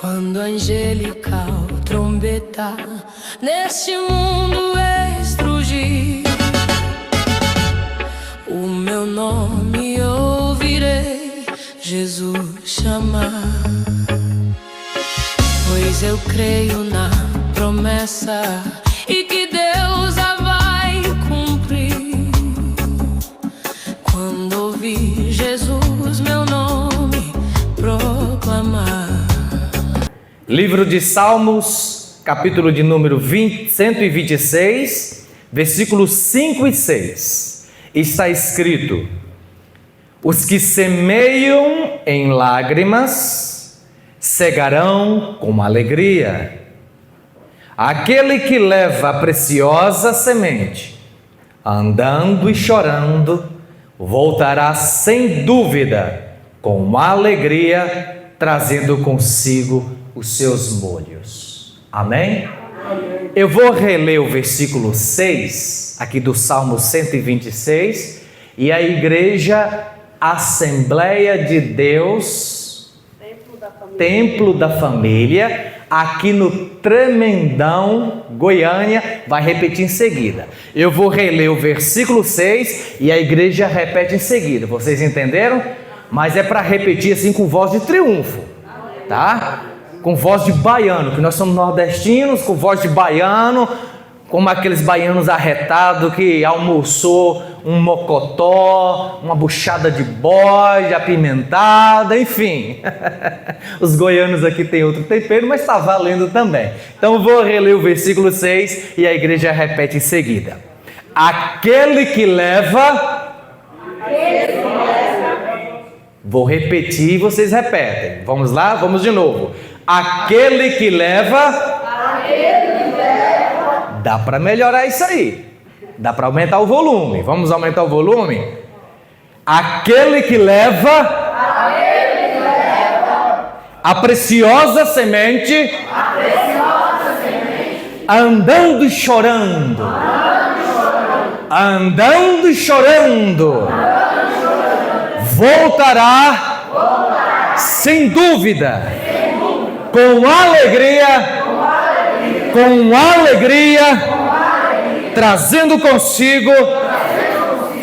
Quando a angelical trombeta neste mundo estrugir, o meu nome ouvirei Jesus chamar. Pois eu creio na promessa e que Deus a vai cumprir. Quando ouvir Jesus meu nome proclamar. Livro de Salmos, capítulo de número 126, versículos 5 e 6. Está escrito: os que semeiam em lágrimas cegarão com alegria. Aquele que leva a preciosa semente, andando e chorando, voltará sem dúvida com alegria, trazendo consigo os seus molhos. Amém? Amém. Eu vou reler o versículo 6, aqui do Salmo 126, e a Igreja Assembleia de Deus, Templo da Família, aqui no Tremendão, Goiânia, vai repetir em seguida. Eu vou reler o versículo 6 e a igreja repete em seguida. Vocês entenderam? Mas é para repetir assim com voz de triunfo, tá? Com voz de baiano, que nós somos nordestinos, com voz de baiano, como aqueles baianos arretados que almoçou um mocotó, uma buchada de bode apimentada, enfim. Os goianos aqui têm outro tempero, mas está valendo também. Então vou reler o versículo 6 e a igreja repete em seguida. Aquele que leva... Vou repetir e vocês repetem. Vamos lá? Vamos de novo. Aquele que leva... Dá para melhorar isso aí. Dá para aumentar o volume. Vamos aumentar o volume? Aquele que leva a preciosa semente, andando e chorando. Andando e chorando. Voltará sem dúvida, com alegria, trazendo consigo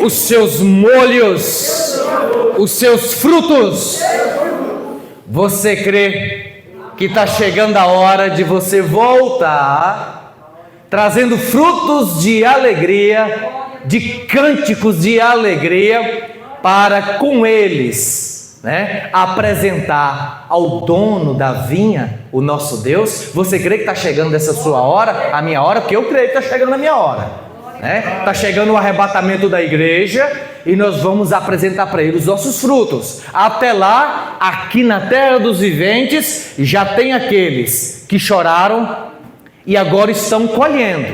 os seus molhos, os seus frutos. Você crê que está chegando a hora de você voltar, trazendo frutos de alegria, de cânticos de alegria, para com eles, apresentar ao dono da vinha, o nosso Deus. Você crê que está chegando essa sua hora, a minha hora? Porque eu creio que está chegando a minha hora. Está chegando o arrebatamento da igreja e nós vamos apresentar para ele os nossos frutos. Até lá, aqui na terra dos viventes, já tem aqueles que choraram e agora estão colhendo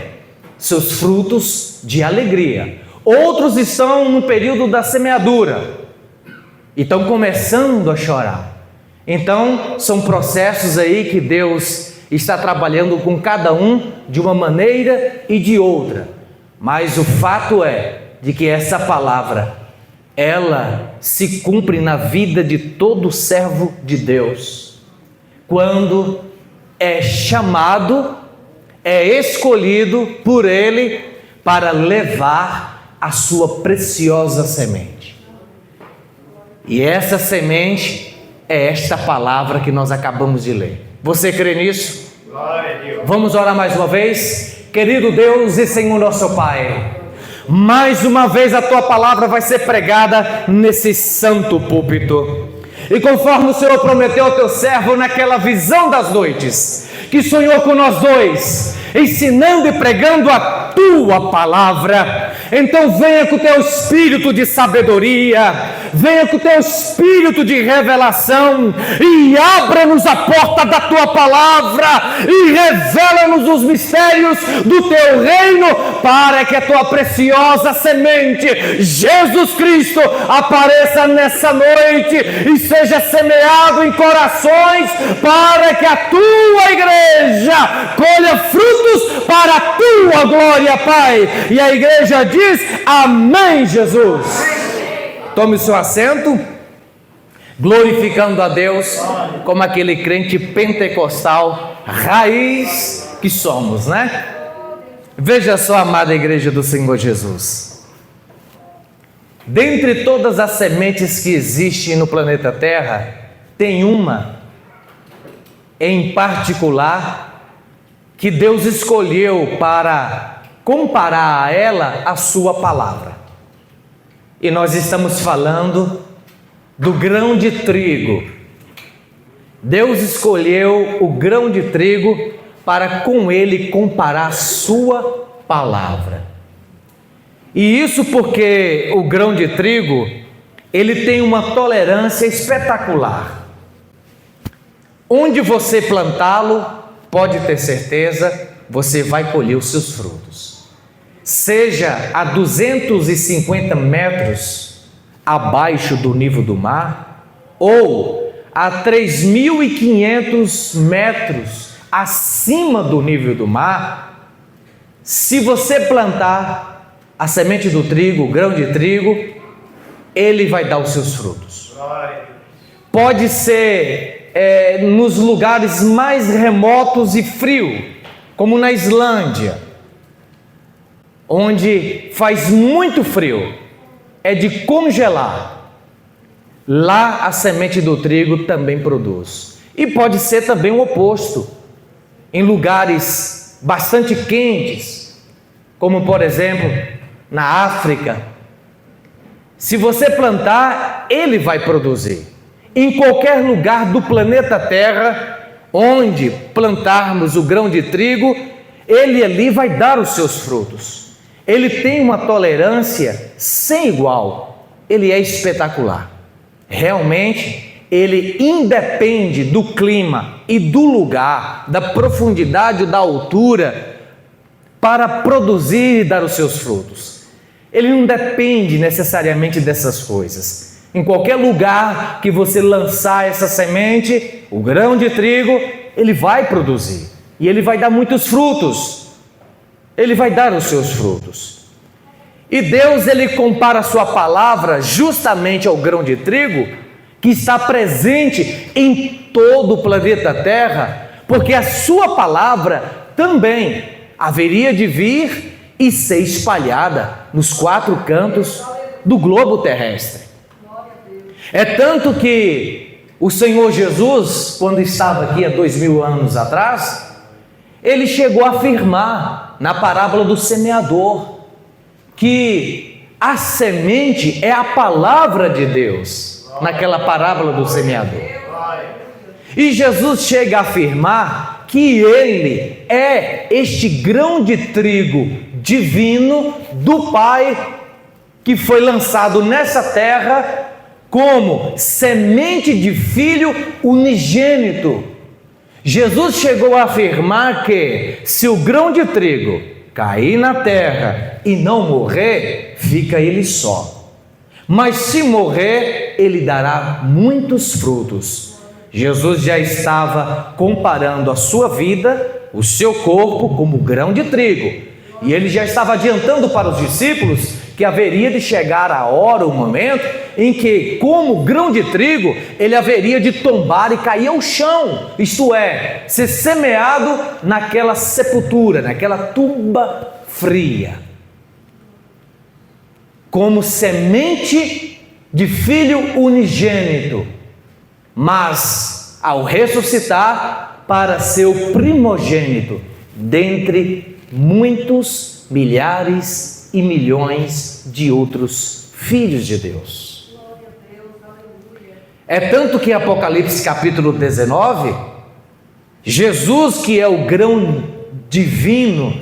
seus frutos de alegria. Outros estão no período da semeadura e estão começando a chorar. Então, são processos aí que Deus está trabalhando com cada um de uma maneira e de outra. Mas o fato é de que essa palavra, ela se cumpre na vida de todo servo de Deus. Quando é chamado, é escolhido por Ele para levar a sua preciosa semente. E essa semente é esta palavra que nós acabamos de ler. Você crê nisso? Glória a Deus. Vamos orar mais uma vez? Querido Deus e Senhor nosso Pai, mais uma vez a Tua palavra vai ser pregada nesse santo púlpito. E conforme o Senhor prometeu ao Teu servo naquela visão das noites, que sonhou com nós dois, ensinando e pregando a Tua palavra, então venha com o Teu espírito de sabedoria, venha com o Teu espírito de revelação e abra-nos a porta da Tua palavra e revela-nos os mistérios do Teu reino, para que a Tua preciosa semente, Jesus Cristo, apareça nessa noite e seja semeado em corações, para que a Tua igreja colha frutos para a Tua glória, Pai. E a igreja diz: amém, Jesus. Tome o seu assento. glorificando a Deus como aquele crente pentecostal raiz que somos, né? Veja só, amada igreja do Senhor Jesus. Dentre todas as sementes que existem no planeta Terra, tem uma em particular que Deus escolheu para comparar a ela a sua palavra. E nós estamos falando do grão de trigo. Deus escolheu o grão de trigo para com ele comparar a sua palavra. E isso porque o grão de trigo, ele tem uma tolerância espetacular. Onde você plantá-lo, pode ter certeza, você vai colher os seus frutos. Seja a 250 metros abaixo do nível do mar, ou a 3.500 metros acima do nível do mar, se você plantar a semente do trigo, o grão de trigo, ele vai dar os seus frutos. Pode ser nos lugares mais remotos e frios, como na Islândia, onde faz muito frio, é de congelar. Lá a semente do trigo também produz. E pode ser também o oposto, em lugares bastante quentes, como por exemplo na África. Se você plantar, ele vai produzir. Em qualquer lugar do planeta Terra, onde plantarmos o grão de trigo, ele ali vai dar os seus frutos. Ele tem uma tolerância sem igual. Ele é espetacular. Realmente, ele independe do clima e do lugar, da profundidade ou da altura, para produzir e dar os seus frutos. Ele não depende necessariamente dessas coisas. Em qualquer lugar que você lançar essa semente, o grão de trigo, ele vai produzir. E ele vai dar muitos frutos. Ele vai dar os seus frutos. E Deus, ele compara a sua palavra justamente ao grão de trigo, que está presente em todo o planeta Terra, porque a sua palavra também haveria de vir e ser espalhada nos 4 cantos do globo terrestre. É tanto que o Senhor Jesus, quando estava aqui há 2000 anos atrás, ele chegou a afirmar na parábola do semeador que a semente é a palavra de Deus, naquela parábola do semeador. E Jesus chega a afirmar que ele é este grão de trigo divino do Pai, que foi lançado nessa terra como semente de filho unigênito. Jesus chegou a afirmar que se o grão de trigo cair na terra e não morrer, fica ele só. Mas se morrer, ele dará muitos frutos. Jesus já estava comparando a sua vida, o seu corpo, como grão de trigo. E ele já estava adiantando para os discípulos que haveria de chegar a hora, o momento, em que, como grão de trigo, ele haveria de tombar e cair ao chão, isto é, ser semeado naquela sepultura, naquela tumba fria, como semente de filho unigênito, mas ao ressuscitar, para ser o primogênito dentre muitos milhares e milhões de outros filhos de Deus. É tanto que em Apocalipse capítulo 19, Jesus, que é o grão divino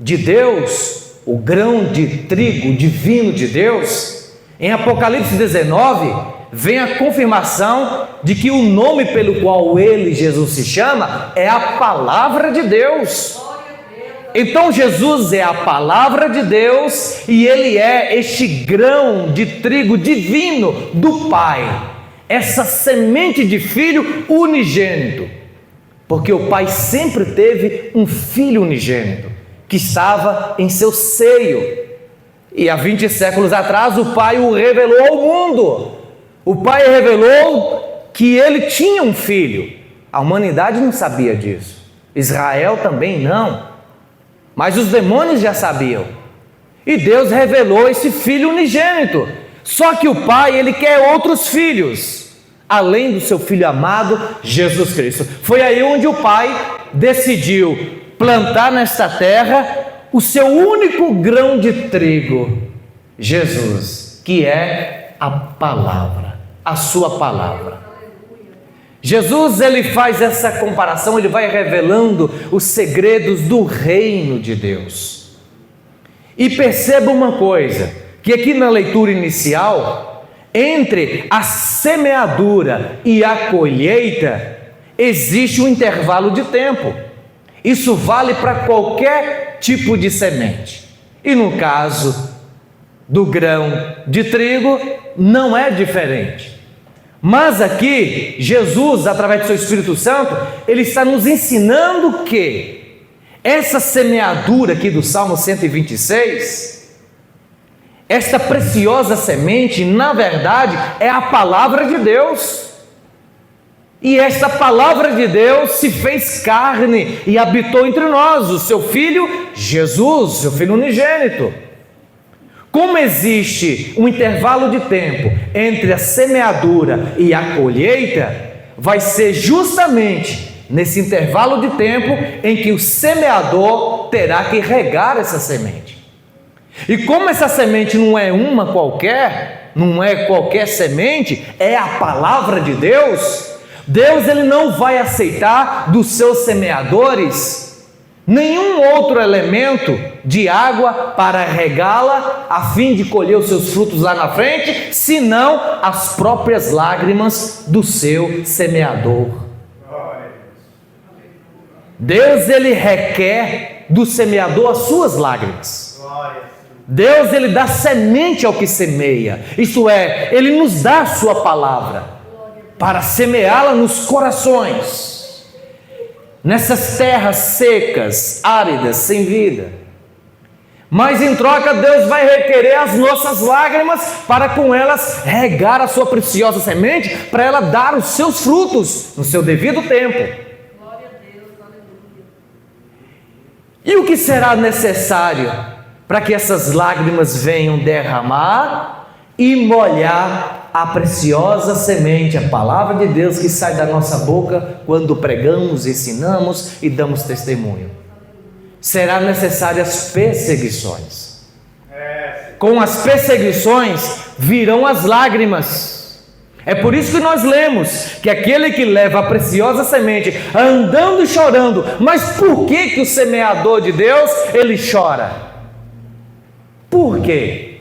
de Deus, o grão de trigo divino de Deus, em Apocalipse 19, vem a confirmação de que o nome pelo qual ele, Jesus, se chama é a palavra de Deus. Então Jesus é a palavra de Deus e ele é este grão de trigo divino do Pai, essa semente de filho unigênito, porque o Pai sempre teve um filho unigênito que estava em seu seio, e há 20 séculos atrás o Pai o revelou ao mundo, O Pai revelou que ele tinha um filho. A humanidade não sabia disso. Israel também não. Mas os demônios já sabiam. E Deus revelou esse filho unigênito. Só que o Pai, ele quer outros filhos, além do seu Filho amado, Jesus Cristo. Foi aí onde o Pai decidiu plantar nesta terra o seu único grão de trigo, Jesus, que é a palavra, a sua palavra. Jesus, ele faz essa comparação, ele vai revelando os segredos do reino de Deus. E perceba uma coisa, que aqui na leitura inicial, entre a semeadura e a colheita, existe um intervalo de tempo. Isso vale para qualquer tipo de semente. E no caso do grão de trigo, não é diferente. Mas aqui, Jesus, através do seu Espírito Santo, ele está nos ensinando que essa semeadura aqui do Salmo 126, esta preciosa semente, na verdade, é a palavra de Deus. E esta palavra de Deus se fez carne e habitou entre nós, o seu Filho Jesus, seu Filho unigênito. Como existe um intervalo de tempo entre a semeadura e a colheita, vai ser justamente nesse intervalo de tempo em que o semeador terá que regar essa semente. E como essa semente não é uma qualquer, não é qualquer semente, é a palavra de Deus, Deus ele não vai aceitar dos seus semeadores nenhum outro elemento de água para regá-la a fim de colher os seus frutos lá na frente, senão as próprias lágrimas do seu semeador. Deus ele requer do semeador as suas lágrimas. Deus ele dá semente ao que semeia, isto é, ele nos dá a sua palavra para semeá-la nos corações, nessas terras secas, áridas, sem vida. Mas em troca Deus vai requerer as nossas lágrimas para com elas regar a sua preciosa semente, para ela dar os seus frutos no seu devido tempo. E o que será necessário para que essas lágrimas venham derramar e molhar a preciosa semente, a palavra de Deus que sai da nossa boca quando pregamos, ensinamos e damos testemunho? Será necessárias perseguições. Com as perseguições virão as lágrimas. É por isso que nós lemos que aquele que leva a preciosa semente andando e chorando. Mas por que o semeador de Deus ele chora? Por quê?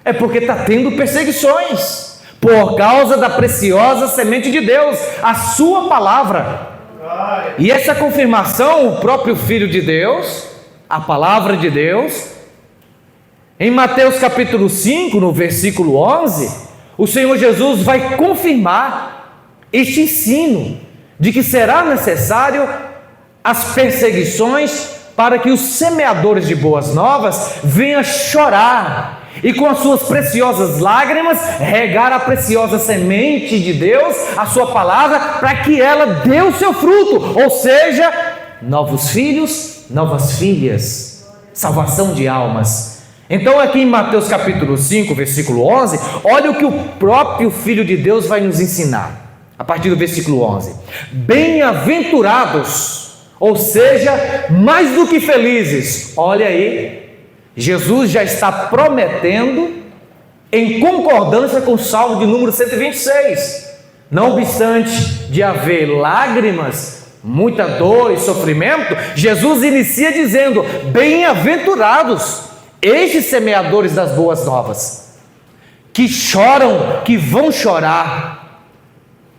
É porque está tendo perseguições por causa da preciosa semente de Deus, a sua palavra. E essa confirmação, o próprio Filho de Deus, a palavra de Deus, em Mateus capítulo 5, no versículo 11, o Senhor Jesus vai confirmar este ensino de que será necessário as perseguições para que os semeadores de boas novas venham chorar e com as suas preciosas lágrimas regar a preciosa semente de Deus, a sua palavra, para que ela dê o seu fruto, ou seja, novos filhos, novas filhas, salvação de almas. Então aqui em Mateus capítulo 5, versículo 11, olha o que o próprio Filho de Deus vai nos ensinar, a partir do versículo 11: bem-aventurados, ou seja, mais do que felizes. Olha aí, Jesus já está prometendo, em concordância com o Salmo de número 126, não obstante de haver lágrimas, muita dor e sofrimento, Jesus inicia dizendo: bem-aventurados estes semeadores das boas novas, que choram, que vão chorar,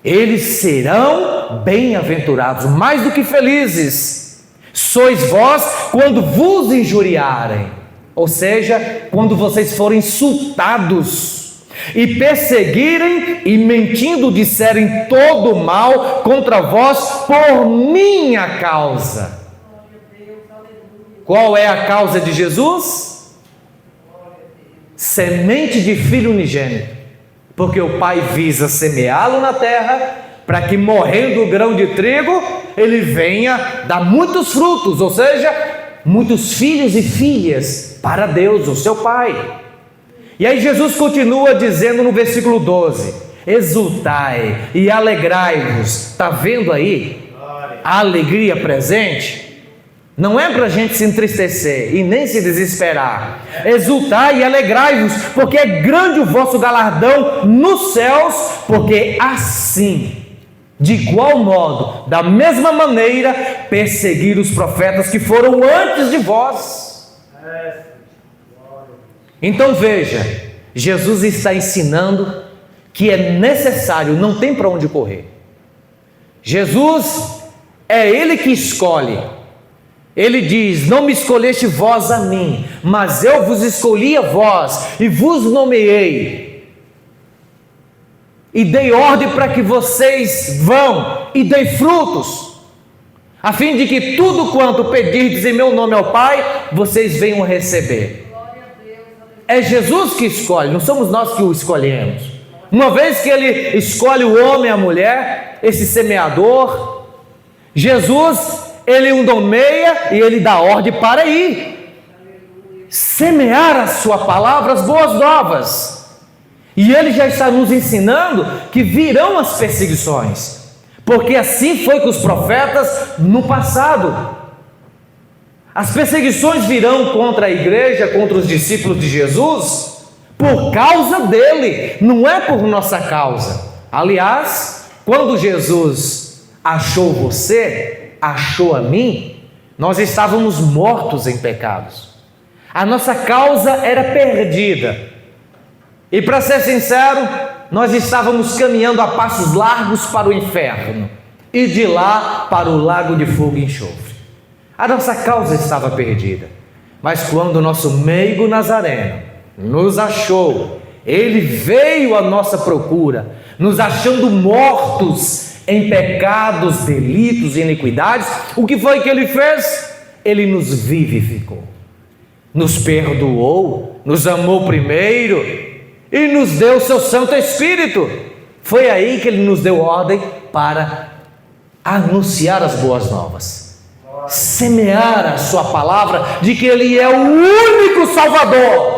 eles serão bem-aventurados, mais do que felizes. Sois vós quando vos injuriarem, ou seja, quando vocês forem insultados e perseguirem e mentindo disserem todo mal contra vós por minha causa. Qual é a causa de Jesus? Semente de Filho unigênito, porque o Pai visa semeá-lo na terra, para que morrendo o grão de trigo, ele venha dar muitos frutos, ou seja, muitos filhos e filhas para Deus, o seu Pai. E aí Jesus continua dizendo no versículo 12: exultai e alegrai-vos. Está vendo aí a alegria presente? Não é para a gente se entristecer e nem se desesperar. Exultai e alegrai-vos, porque é grande o vosso galardão nos céus, porque assim, de igual modo, da mesma maneira, perseguiram os profetas que foram antes de vós. Então veja, Jesus está ensinando que é necessário, não tem para onde correr. Jesus é Ele que escolhe. Ele diz: não me escolheste vós a mim, mas eu vos escolhi a vós e vos nomeei. E dei ordem para que vocês vão e deem frutos, a fim de que tudo quanto pedirdes em meu nome ao Pai, vocês venham receber. É Jesus que escolhe, não somos nós que o escolhemos. Uma vez que Ele escolhe o homem e a mulher, esse semeador, Jesus, Ele o nomeia e Ele dá ordem para ir semear a sua palavra, as boas novas. E Ele já está nos ensinando que virão as perseguições, porque assim foi com os profetas no passado. As perseguições virão contra a igreja, contra os discípulos de Jesus, por causa dele, não é por nossa causa. Aliás, quando Jesus achou você, achou a mim, nós estávamos mortos em pecados. A nossa causa era perdida. E para ser sincero, nós estávamos caminhando a passos largos para o inferno e de lá para o lago de fogo e enxofre. A nossa causa estava perdida. Mas quando o nosso meigo Nazareno nos achou, ele veio à nossa procura, nos achando mortos em pecados, delitos e iniquidades. O que foi que ele fez? Ele nos vivificou, nos perdoou, nos amou primeiro e nos deu o seu Santo Espírito. Foi aí que Ele nos deu ordem para anunciar as boas novas, semear a sua palavra de que Ele é o único Salvador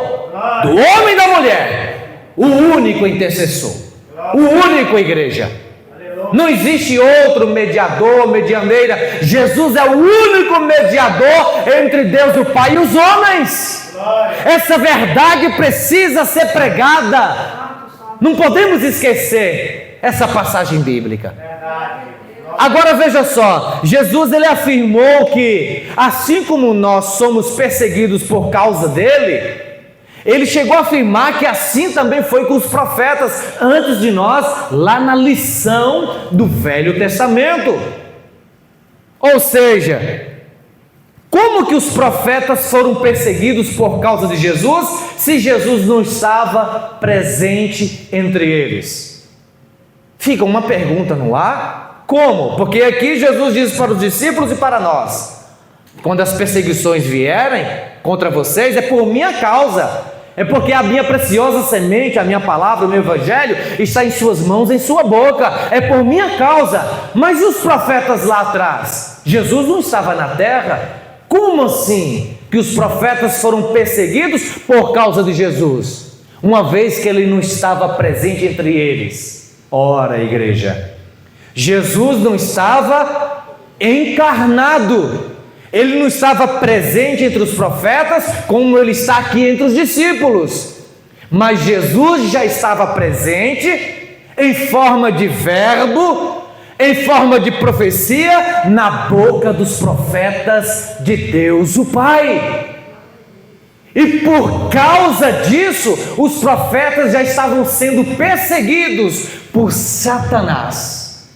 do homem e da mulher, o único intercessor, o único igreja. Não existe outro mediador, medianeira. Jesus é o único mediador entre Deus o Pai e os homens. Essa verdade precisa ser pregada. Não podemos esquecer essa passagem bíblica. Agora veja só, Jesus ele afirmou que assim como nós somos perseguidos por causa dele, ele chegou a afirmar que assim também foi com os profetas antes de nós, lá na lição do Velho Testamento. Ou seja, como que os profetas foram perseguidos por causa de Jesus, se Jesus não estava presente entre eles? Fica uma pergunta no ar: como? Porque aqui Jesus diz para os discípulos e para nós: quando as perseguições vierem contra vocês, é por minha causa. É porque a minha preciosa semente, a minha palavra, o meu evangelho está em suas mãos, em sua boca. É por minha causa. Mas e os profetas lá atrás? Jesus não estava na terra. Como assim que os profetas foram perseguidos por causa de Jesus, uma vez que ele não estava presente entre eles? Ora, igreja, Jesus não estava encarnado. Ele não estava presente entre os profetas como ele está aqui entre os discípulos. Mas Jesus já estava presente em forma de verbo, em forma de profecia, na boca dos profetas de Deus o Pai. E por causa disso, os profetas já estavam sendo perseguidos por Satanás,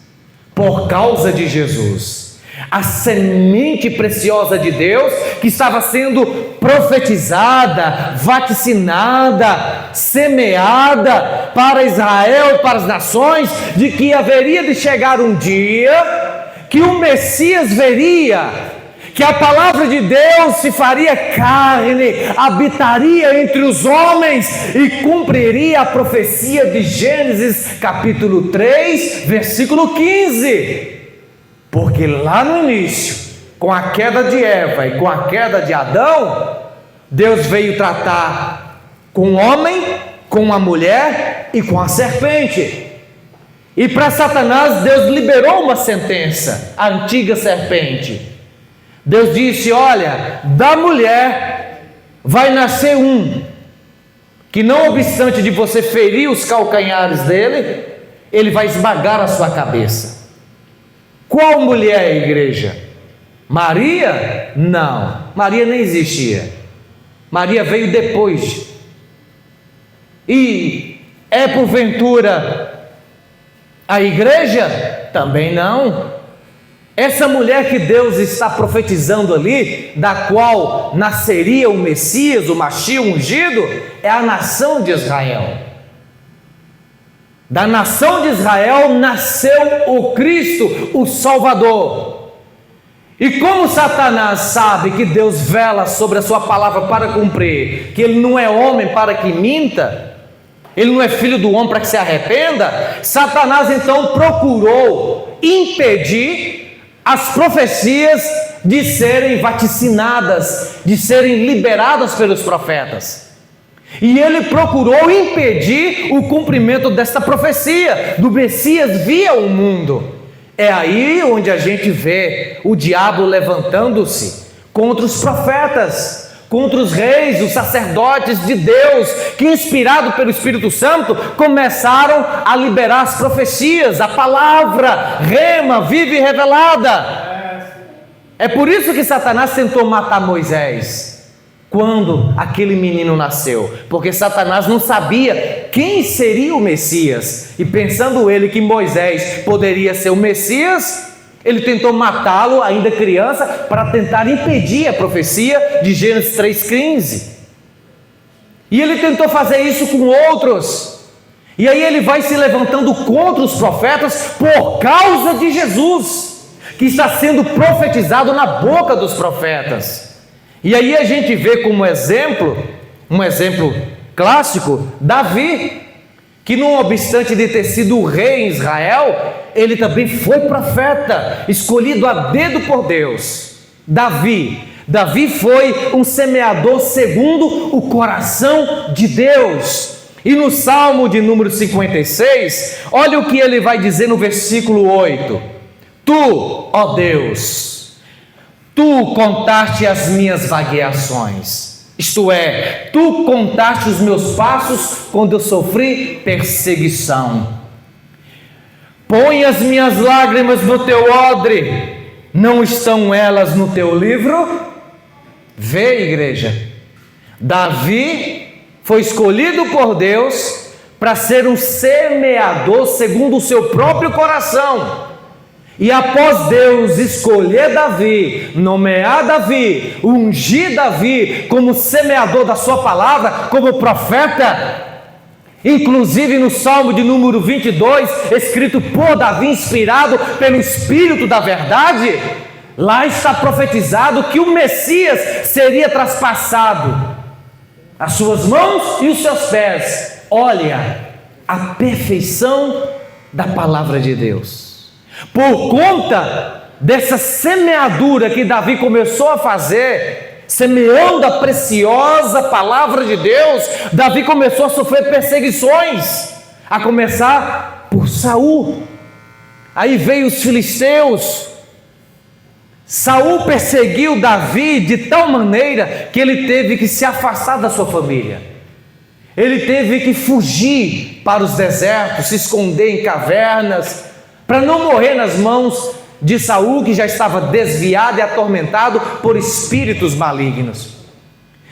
por causa de Jesus. A semente preciosa de Deus que estava sendo profetizada, vaticinada, semeada para Israel e para as nações, de que haveria de chegar um dia que o Messias veria, que a palavra de Deus se faria carne, habitaria entre os homens e cumpriria a profecia de Gênesis capítulo 3, versículo 15. Porque lá no início, com a queda de Eva e com a queda de Adão, Deus veio tratar com o homem, com a mulher e com a serpente. E para Satanás, Deus liberou uma sentença, a antiga serpente. Deus disse: olha, da mulher vai nascer um, que não obstante de você ferir os calcanhares dele, ele vai esmagar a sua cabeça. Qual mulher, igreja? Maria? Não, Maria nem existia. Maria veio depois. E é porventura a igreja? Também não. Essa mulher que Deus está profetizando ali, da qual nasceria o Messias, o Mashiach ungido, é a nação de Israel. Da nação de Israel nasceu o Cristo, o Salvador. E como Satanás sabe que Deus vela sobre a sua palavra para cumprir, que ele não é homem para que minta, ele não é filho do homem para que se arrependa, Satanás então procurou impedir as profecias de serem vaticinadas, de serem liberadas pelos profetas. E ele procurou impedir o cumprimento desta profecia, do Messias via o mundo. É aí onde a gente vê o diabo levantando-se contra os profetas, contra os reis, os sacerdotes de Deus, que inspirado pelo Espírito Santo, começaram a liberar as profecias, a palavra, rema, viva e revelada. É por isso que Satanás tentou matar Moisés, quando aquele menino nasceu, porque Satanás não sabia quem seria o Messias, e pensando ele que Moisés poderia ser o Messias, ele tentou matá-lo ainda criança, para tentar impedir a profecia de Gênesis 3,15, e ele tentou fazer isso com outros, e aí ele vai se levantando contra os profetas, por causa de Jesus, que está sendo profetizado na boca dos profetas. E aí a gente vê como exemplo, um exemplo clássico, Davi, que não obstante de ter sido rei em Israel, ele também foi profeta, escolhido a dedo por Deus. Davi foi um semeador segundo o coração de Deus. E no Salmo de número 56, olha o que ele vai dizer no versículo 8: Tu, ó Deus, Tu contaste as minhas vagueações, isto é, Tu contaste os meus passos quando eu sofri perseguição. Põe as minhas lágrimas no Teu odre, não estão elas no Teu livro? Vê, igreja, Davi foi escolhido por Deus para ser um semeador segundo o seu próprio coração. E após Deus escolher Davi, nomear Davi, ungir Davi como semeador da sua palavra, como profeta, inclusive no Salmo de número 22, escrito por Davi, inspirado pelo Espírito da verdade, lá está profetizado que o Messias seria traspassado, as suas mãos e os seus pés. Olha a perfeição da palavra de Deus. Por conta dessa semeadura que Davi começou a fazer, semeando a preciosa palavra de Deus, Davi começou a sofrer perseguições, a começar por Saul. Aí veio os filisteus. Saul perseguiu Davi de tal maneira que ele teve que se afastar da sua família. Ele teve que fugir para os desertos, se esconder em cavernas, para não morrer nas mãos de Saul, que já estava desviado e atormentado por espíritos malignos.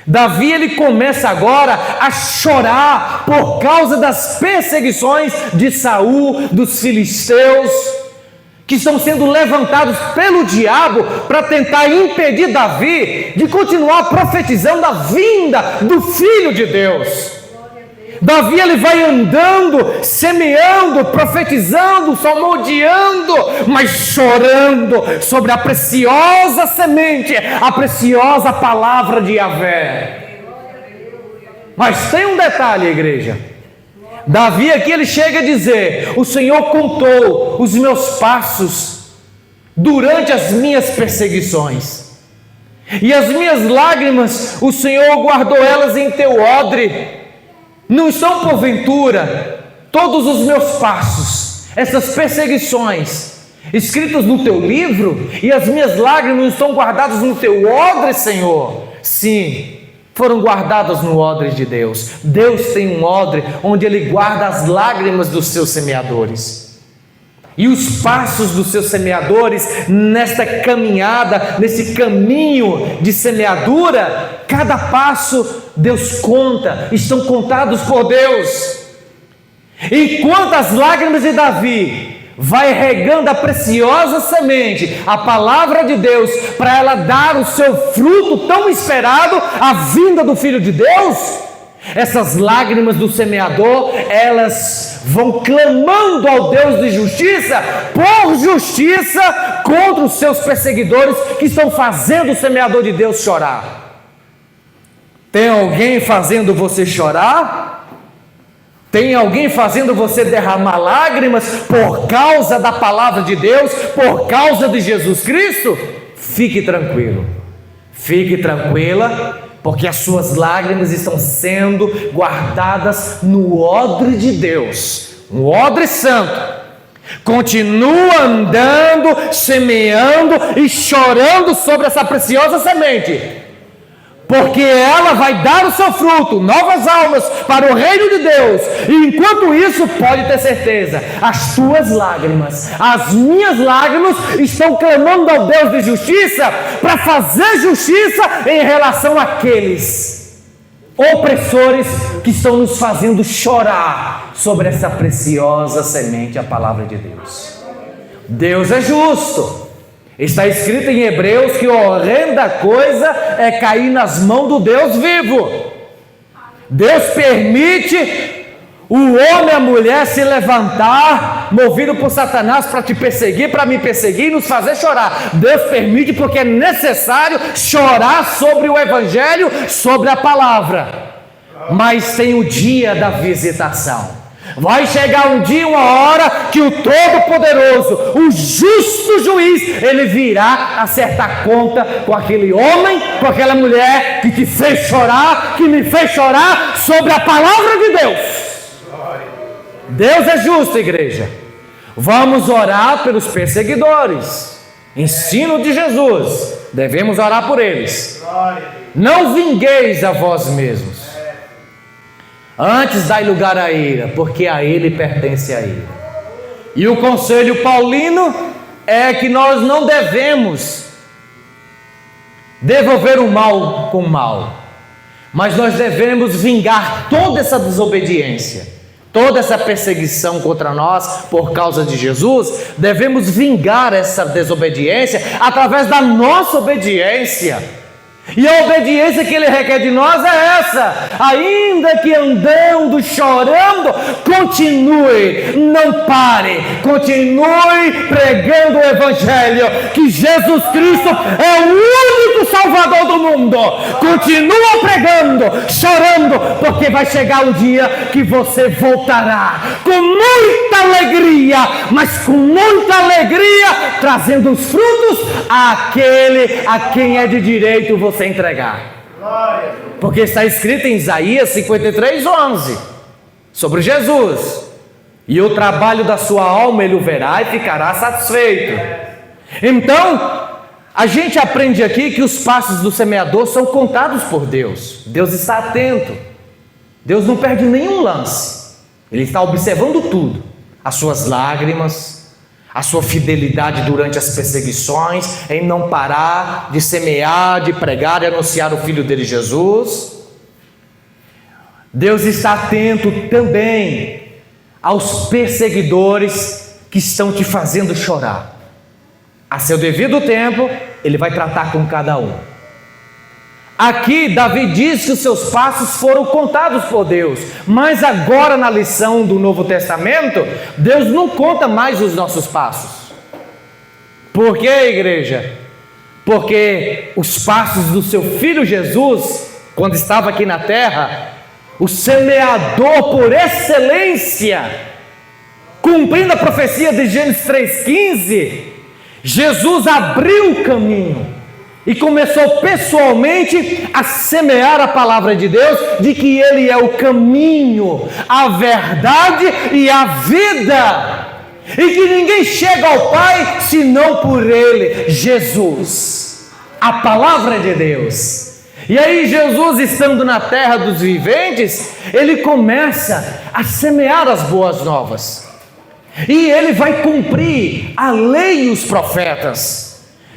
Davi, ele começa agora a chorar por causa das perseguições de Saul, dos filisteus, que estão sendo levantados pelo diabo para tentar impedir Davi de continuar profetizando a vinda do Filho de Deus. Davi, ele vai andando, semeando, profetizando, salmodiando, mas chorando sobre a preciosa semente, a preciosa palavra de Yahvé. Mas tem um detalhe, igreja. Davi aqui, ele chega a dizer: o Senhor contou os meus passos durante as minhas perseguições, e as minhas lágrimas, o Senhor guardou elas em teu odre. Não são porventura todos os meus passos, essas perseguições, escritos no teu livro, e as minhas lágrimas estão guardadas no teu odre, Senhor? Sim, foram guardadas no odre de Deus. Deus tem um odre onde Ele guarda as lágrimas dos seus semeadores. E os passos dos seus semeadores, nesta caminhada, nesse caminho de semeadura, cada passo Deus conta, estão contados por Deus. Enquanto as lágrimas de Davi vai regando a preciosa semente, a palavra de Deus, para ela dar o seu fruto tão esperado, a vinda do Filho de Deus, essas lágrimas do semeador, elas vão clamando ao Deus de justiça, por justiça, contra os seus perseguidores que estão fazendo o semeador de Deus chorar. Tem alguém fazendo você chorar? Tem alguém fazendo você derramar lágrimas por causa da palavra de Deus, por causa de Jesus Cristo? Fique tranquilo, fique tranquila, porque as suas lágrimas estão sendo guardadas no odre de Deus, um odre santo. Continua andando, semeando e chorando sobre essa preciosa semente, porque ela vai dar o seu fruto, novas almas para o reino de Deus. E enquanto isso, pode ter certeza, as tuas lágrimas, as minhas lágrimas, estão clamando ao Deus de justiça, para fazer justiça em relação àqueles opressores que estão nos fazendo chorar sobre essa preciosa semente, a palavra de Deus. Deus é justo. Está escrito em Hebreus que horrenda coisa é cair nas mãos do Deus vivo. Deus permite o homem e a mulher se levantar, movido por Satanás, para te perseguir, para me perseguir e nos fazer chorar. Deus permite porque é necessário chorar sobre o Evangelho, sobre a palavra. Mas tem o dia da visitação. Vai chegar um dia, uma hora, que o Todo-Poderoso, o justo juiz, ele virá acertar conta com aquele homem, com aquela mulher que te fez chorar, que me fez chorar sobre a palavra de Deus. Deus é justo, igreja. Vamos orar pelos perseguidores. Ensino de Jesus. Devemos orar por eles. Não vingueis a vós mesmos. Antes dai lugar à ira, porque a ele pertence a ira. E o conselho paulino é que nós não devemos devolver o mal com o mal, mas nós devemos vingar toda essa desobediência, toda essa perseguição contra nós por causa de Jesus. Devemos vingar essa desobediência através da nossa obediência. E a obediência que Ele requer de nós é essa: ainda que andando, chorando, continue, não pare, continue pregando o Evangelho, que Jesus Cristo é o único Salvador do mundo. Continua pregando, chorando, porque vai chegar um dia que você voltará com muita alegria, mas com muita alegria, trazendo os frutos àquele a quem é de direito você entregar. Porque está escrito em Isaías 53:11 sobre Jesus: e o trabalho da sua alma ele o verá e ficará satisfeito. Então a gente aprende aqui que os passos do semeador são contados por Deus. Deus está atento, Deus não perde nenhum lance, Ele está observando tudo, as suas lágrimas, a sua fidelidade durante as perseguições, em não parar de semear, de pregar e anunciar o Filho dele, Jesus. Deus está atento também aos perseguidores que estão te fazendo chorar. A seu devido tempo, Ele vai tratar com cada um. Aqui Davi diz que os seus passos foram contados por Deus, mas agora na lição do Novo Testamento, Deus não conta mais os nossos passos. Por quê, igreja? Porque os passos do seu Filho Jesus, quando estava aqui na terra, o semeador por excelência, cumprindo a profecia de Gênesis 3,15, Jesus abriu o caminho e começou pessoalmente a semear a palavra de Deus, de que Ele é o caminho, a verdade e a vida, e que ninguém chega ao Pai senão por Ele, Jesus, a palavra de Deus. E aí Jesus, estando na terra dos viventes, Ele começa a semear as boas novas, e Ele vai cumprir a lei e os profetas.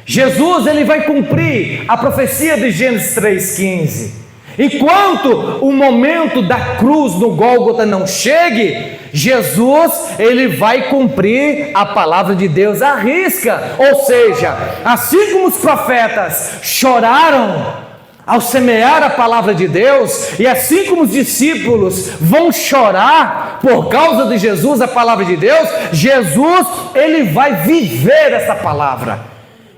Jesus, Ele vai cumprir a profecia de Gênesis 3,15. Enquanto o momento da cruz no Gólgota não chegue, Jesus, Ele vai cumprir a palavra de Deus à risca. Ou seja, assim como os profetas choraram ao semear a palavra de Deus, e assim como os discípulos vão chorar por causa de Jesus, a palavra de Deus, Jesus, Ele vai viver essa palavra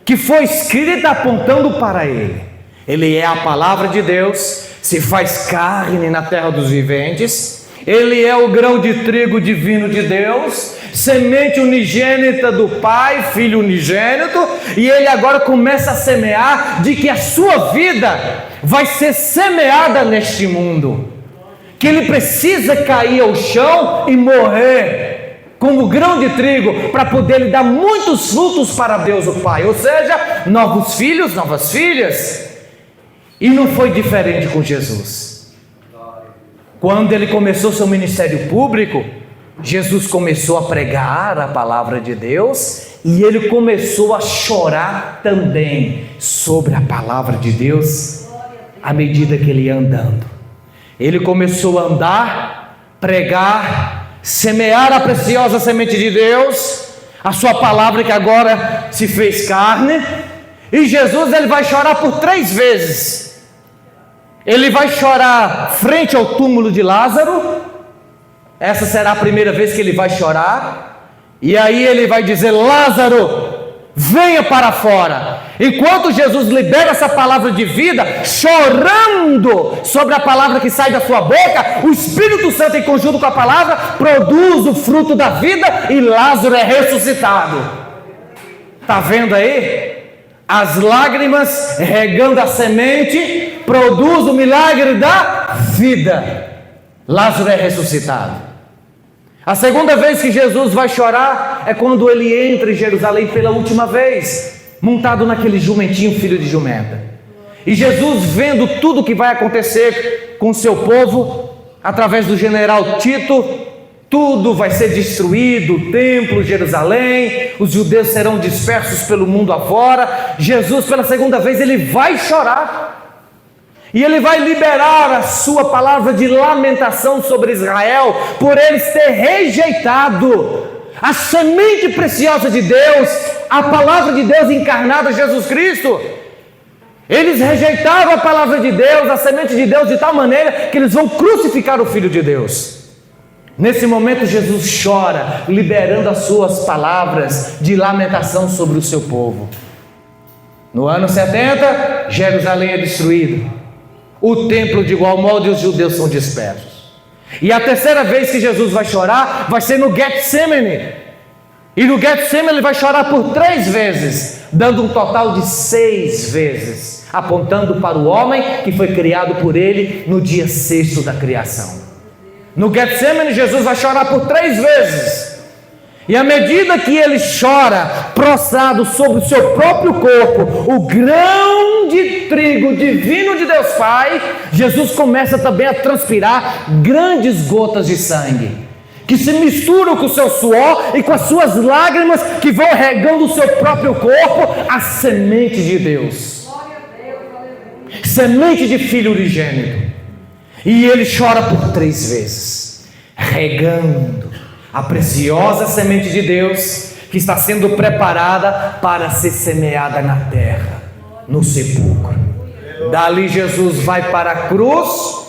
que foi escrita apontando para Ele. Ele é a palavra de Deus, se faz carne na terra dos viventes. Ele é o grão de trigo divino de Deus, semente unigênita do Pai, Filho unigênito, e Ele agora começa a semear de que a sua vida vai ser semeada neste mundo, que Ele precisa cair ao chão e morrer como grão de trigo, para poder lhe dar muitos frutos para Deus o Pai, ou seja, novos filhos, novas filhas. E não foi diferente com Jesus. Quando Ele começou seu ministério público, Jesus começou a pregar a palavra de Deus, e Ele começou a chorar também sobre a palavra de Deus, à medida que Ele ia andando. Ele começou a andar, pregar, semear a preciosa semente de Deus, a sua palavra que agora se fez carne. E Jesus, Ele vai chorar por 3 vezes. Ele vai chorar frente ao túmulo de Lázaro. Essa será a primeira vez que Ele vai chorar. E aí Ele vai dizer: Lázaro, venha para fora. Enquanto Jesus libera essa palavra de vida, chorando sobre a palavra que sai da sua boca, o Espírito Santo, em conjunto com a palavra, produz o fruto da vida, e Lázaro é ressuscitado. Está vendo aí? As lágrimas regando a semente produz o milagre da vida. Lázaro é ressuscitado. A segunda vez que Jesus vai chorar é quando Ele entra em Jerusalém pela última vez, montado naquele jumentinho, filho de jumenta. E Jesus, vendo tudo o que vai acontecer com o seu povo, através do general Tito, tudo vai ser destruído, o templo, Jerusalém, os judeus serão dispersos pelo mundo afora. Jesus, pela segunda vez, Ele vai chorar, e Ele vai liberar a sua palavra de lamentação sobre Israel, por eles ter rejeitado a semente preciosa de Deus, a palavra de Deus encarnada, Jesus Cristo. Eles rejeitaram a palavra de Deus, a semente de Deus, de tal maneira que eles vão crucificar o Filho de Deus. Nesse momento Jesus chora, liberando as suas palavras de lamentação sobre o seu povo. No ano 70, Jerusalém é destruído, o templo de igual modo, e os judeus são dispersos. E a terceira vez que Jesus vai chorar vai ser no Getsemane. E no Getsemane Ele vai chorar por 3 vezes, dando um total de 6 vezes, apontando para o homem que foi criado por Ele no dia 6º da criação. No Getsemane Jesus vai chorar por 3 vezes. E à medida que Ele chora, prostrado sobre o seu próprio corpo, o grão de trigo divino de Deus Pai, Jesus começa também a transpirar grandes gotas de sangue, que se misturam com o seu suor e com as suas lágrimas, que vão regando o seu próprio corpo, a semente de Deus, semente de Filho unigênito. E Ele chora por 3 vezes, regando a preciosa semente de Deus, que está sendo preparada para ser semeada na terra, no sepulcro. Dali Jesus vai para a cruz,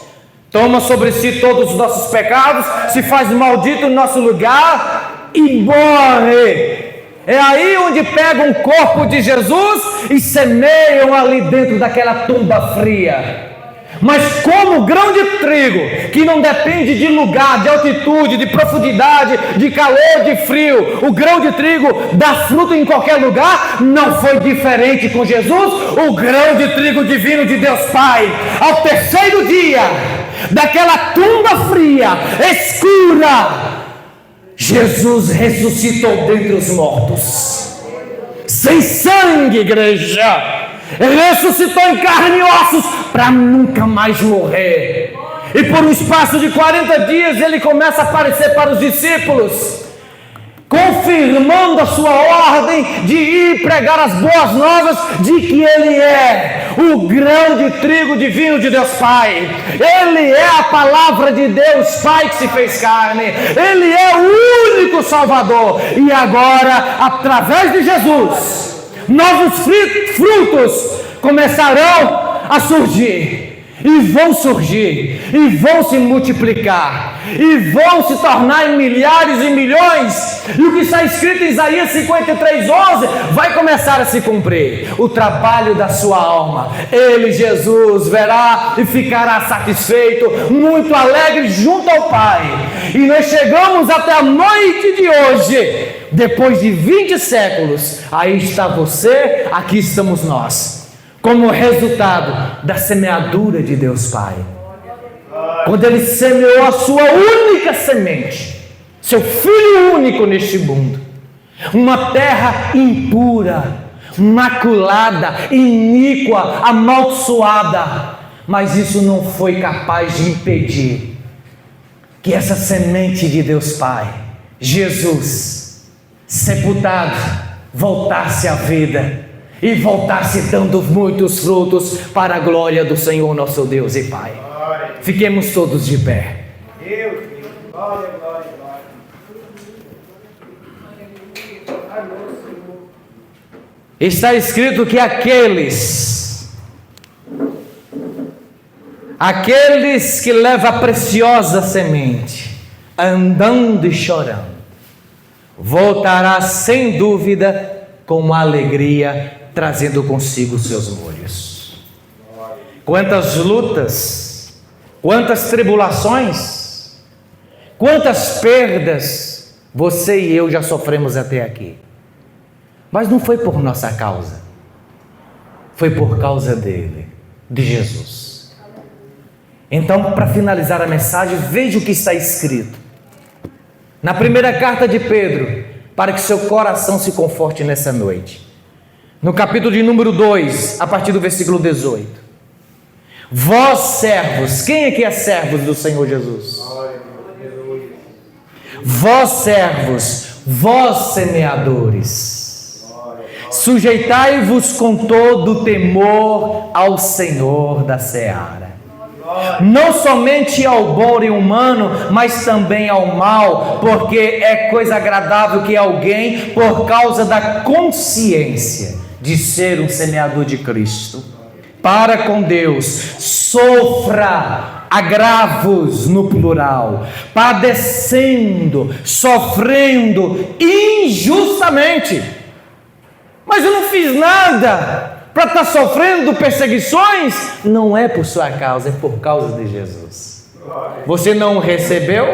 toma sobre si todos os nossos pecados, se faz maldito no nosso lugar e morre. É aí onde pegam o corpo de Jesus e semeiam ali dentro daquela tumba fria. Mas como grão de trigo, que não depende de lugar, de altitude, de profundidade, de calor, de frio, o grão de trigo dá fruto em qualquer lugar, não foi diferente com Jesus. O grão de trigo divino de Deus Pai, ao terceiro dia, daquela tumba fria, escura, Jesus ressuscitou dentre os mortos, sem sangue, igreja. Ressuscitou em carne e ossos para nunca mais morrer. E por um espaço de 40 dias ele começa a aparecer para os discípulos, confirmando a sua ordem de ir pregar as boas novas de que ele é o grão de trigo divino de Deus Pai. Ele é a palavra de Deus Pai que se fez carne. Ele é o único Salvador. E agora, através de Jesus, novos frutos começarão a surgir, e vão surgir, e vão se multiplicar, e vão se tornar em milhares e milhões, e o que está escrito em Isaías 53:11 vai começar a se cumprir. O trabalho da sua alma, ele, Jesus, verá e ficará satisfeito, muito alegre junto ao Pai. E nós chegamos até a noite de hoje, depois de 20 séculos, aí está você, aqui estamos nós, como resultado da semeadura de Deus Pai. Quando Ele semeou a sua única semente, seu Filho único neste mundo, uma terra impura, maculada, iníqua, amaldiçoada, mas isso não foi capaz de impedir que essa semente de Deus Pai, Jesus, sepultado, voltasse à vida e voltasse dando muitos frutos para a glória do Senhor nosso Deus e Pai. Fiquemos todos de pé. Glória, glória, glória. Está escrito que aqueles que levam a preciosa semente, andando e chorando, voltará sem dúvida com alegria, trazendo consigo seus molhos. Quantas lutas, quantas tribulações, quantas perdas você e eu já sofremos até aqui. Mas não foi por nossa causa, foi por causa dele, de Jesus. Então, para finalizar a mensagem, veja o que está escrito na primeira carta de Pedro, para que seu coração se conforte nessa noite. No capítulo de número 2, a partir do versículo 18. Vós servos, quem aqui é servo do Senhor Jesus? Vós servos, vós semeadores, sujeitai-vos com todo o temor ao Senhor da seara. Não somente ao bom e humano, mas também ao mal, porque é coisa agradável que alguém, por causa da consciência de ser um semeador de Cristo, para com Deus, sofra agravos no plural, padecendo, sofrendo injustamente. Mas eu não fiz nada para estar sofrendo perseguições. Não é por sua causa, é por causa de Jesus. Você não o recebeu?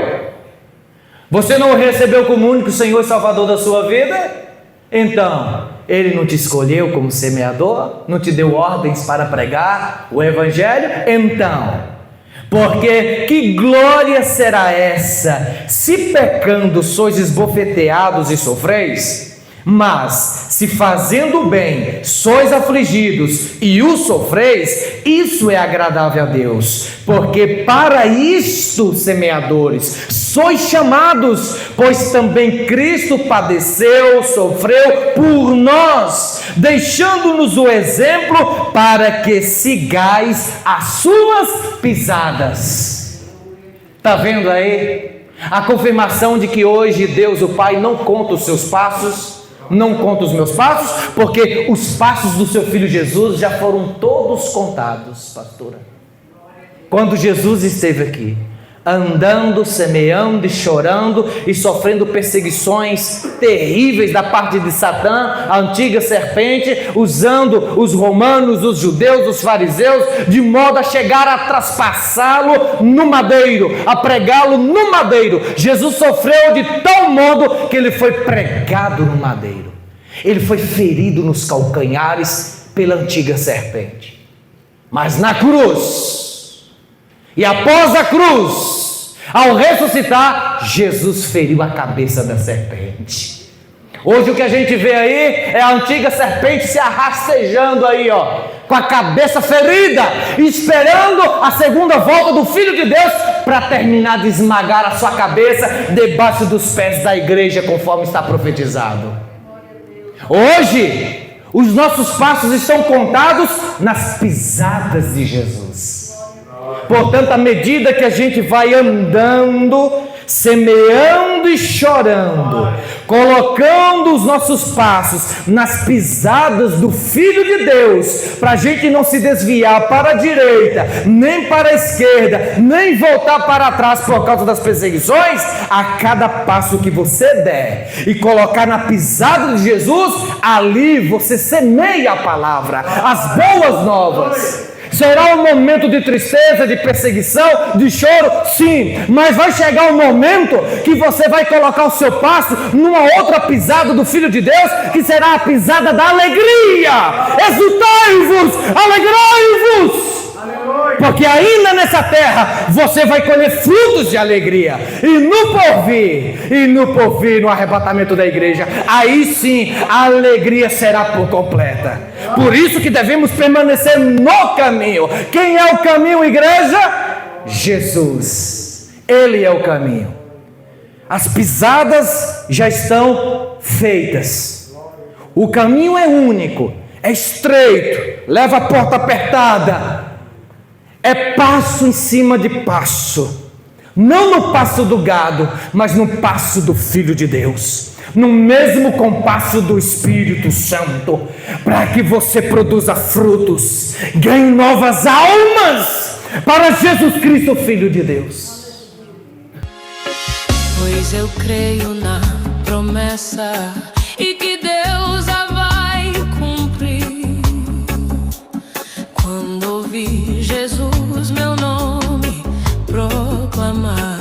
Você não o recebeu como único Senhor e Salvador da sua vida? Então, Ele não te escolheu como semeador? Não te deu ordens para pregar o Evangelho? Então, porque que glória será essa, se pecando sois esbofeteados e sofreis? Mas, se fazendo bem sois afligidos e o sofreis, isso é agradável a Deus, porque para isto, semeadores, sois chamados, pois também Cristo padeceu, sofreu por nós, deixando-nos o exemplo para que sigais as suas pisadas. Está vendo aí? A confirmação de que hoje Deus, o Pai, não conta os seus passos. não conta os meus passos, porque os passos do seu filho Jesus já foram todos contados, pastora. Quando Jesus esteve aqui, andando, semeando e chorando e sofrendo perseguições terríveis da parte de Satã, a antiga serpente, usando os romanos, os judeus, os fariseus, de modo a chegar a traspassá-lo no madeiro, a pregá-lo no madeiro. Jesus sofreu de tal modo que ele foi pregado no madeiro. Ele foi ferido nos calcanhares pela antiga serpente. Mas na cruz, e após a cruz, ao ressuscitar, Jesus feriu a cabeça da serpente. Hoje o que a gente vê aí é a antiga serpente se arrastejando aí, ó, com a cabeça ferida, esperando a segunda volta do Filho de Deus para terminar de esmagar a sua cabeça debaixo dos pés da igreja, conforme está profetizado. Hoje, os nossos passos estão contados nas pisadas de Jesus. Portanto, à medida que a gente vai andando, semeando e chorando, colocando os nossos passos nas pisadas do Filho de Deus, para a gente não se desviar para a direita, nem para a esquerda, nem voltar para trás por causa das perseguições, a cada passo que você der e colocar na pisada de Jesus, ali você semeia a palavra, as boas novas. Será um momento de tristeza, de perseguição, de choro? Sim, mas vai chegar um momento que você vai colocar o seu passo numa outra pisada do Filho de Deus, que será a pisada da alegria. Exultai-vos, alegrai-vos, porque ainda nessa terra você vai colher frutos de alegria, e no porvir, no arrebatamento da igreja, aí sim a alegria será por completa. Por isso que devemos permanecer no caminho. Quem é o caminho, igreja? Jesus. Ele é o caminho. As pisadas já estão feitas. O caminho é único, é estreito, leva a porta apertada. É passo em cima de passo. Não no passo do gado, mas no passo do Filho de Deus. No mesmo compasso do Espírito Santo, para que você produza frutos, ganhe novas almas para Jesus Cristo, Filho de Deus. Pois eu creio na promessa e que Deus a vai cumprir. Quando ouvi Jesus meu nome proclamar,